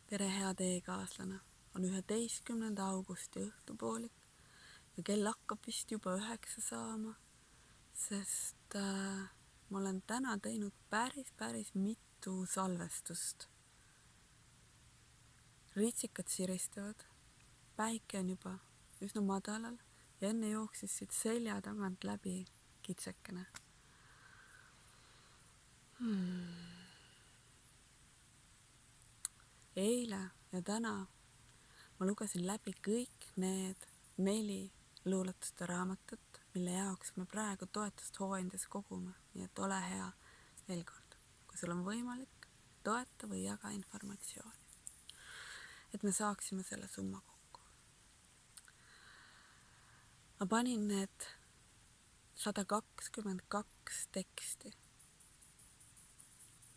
tere, hea teekaaslane, on 11. augusti õhtupoolik ja kell hakkab vist juba 9 saama, sest ma olen täna teinud päris mitu salvestust. Ritsikad siristavad, päike on juba üsna madalal ja enne jooksis siit selja tagant läbi kitsekene. Eile ja täna ma lugesin läbi kõik need 4 luuletuste raamatut, mille jaoks me praegu toetust hooandjas kogume. Nii et ole hea veel kord, kui sul on võimalik, toeta või jaga informatsiooni, et me saaksime selle summa kokku. Ma panin need 122 teksti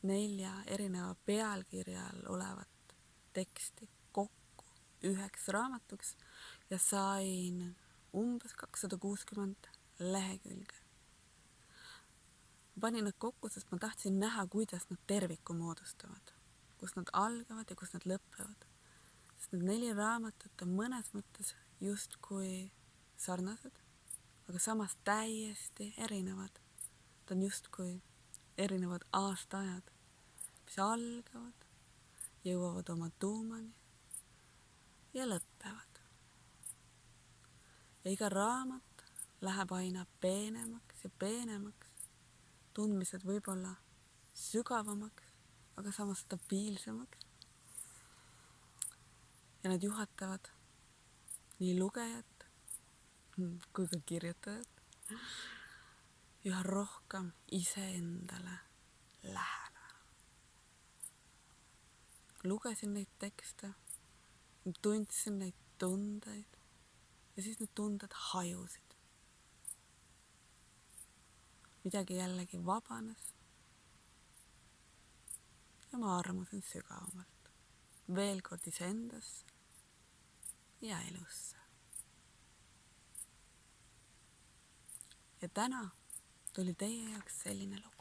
4 erineva pealkirja all olevat teksti kokku 9 raamatuks ja sain umbes 260 lehekülge. Ma panin nad kokku, sest ma tahtsin näha, kuidas nad terviku moodustavad, kus nad algavad ja kus nad lõpevad. Sest need 4 raamatut on mõnes mõttes justkui sarnased, aga samas täiesti erinevad. Ta on justkui erinevad aastaajad, mis algavad, jõuavad oma tuumani ja lõppevad. Ja iga raamat läheb aina peenemaks ja peenemaks, tundmised võib-olla sügavamaks, aga samas stabiilsemaks. Ja nad juhatavad nii lugejat kui ka kirjutajat üha rohkem iseendale lähedale. Lugesin neid tekste, tundsin neid tundeid ja siis need tunded hajusid. Midagi jällegi vabanes ja ma armusin sügavamalt, veel kord iseendasse ja elusse. Ja täna tuli teie jaoks selline lugu.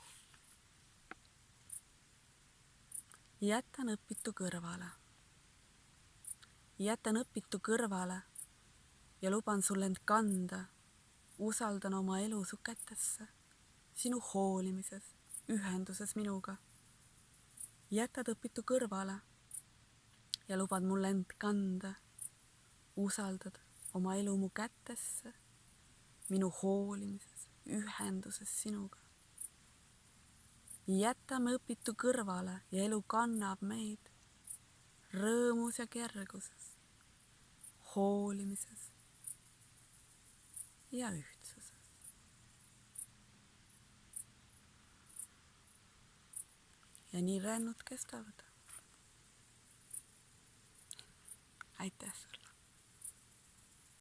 Jätan õpitu kõrvale. Jätan õpitu kõrvale ja luban sul end kanda. Usaldan oma elu su kätesse, sinu hoolimises, ühenduses minuga. Jätad õpitu kõrvale ja lubad mul end kanda. Usaldad oma elu mu kätesse, minu hoolimises, ühenduses sinuga. Jätame õpitu kõrvale ja elu kannab meid rõõmus ja kerguses, hoolimises ja ühtsuses. Ja nii rännud kestavad. Aitäh sulle.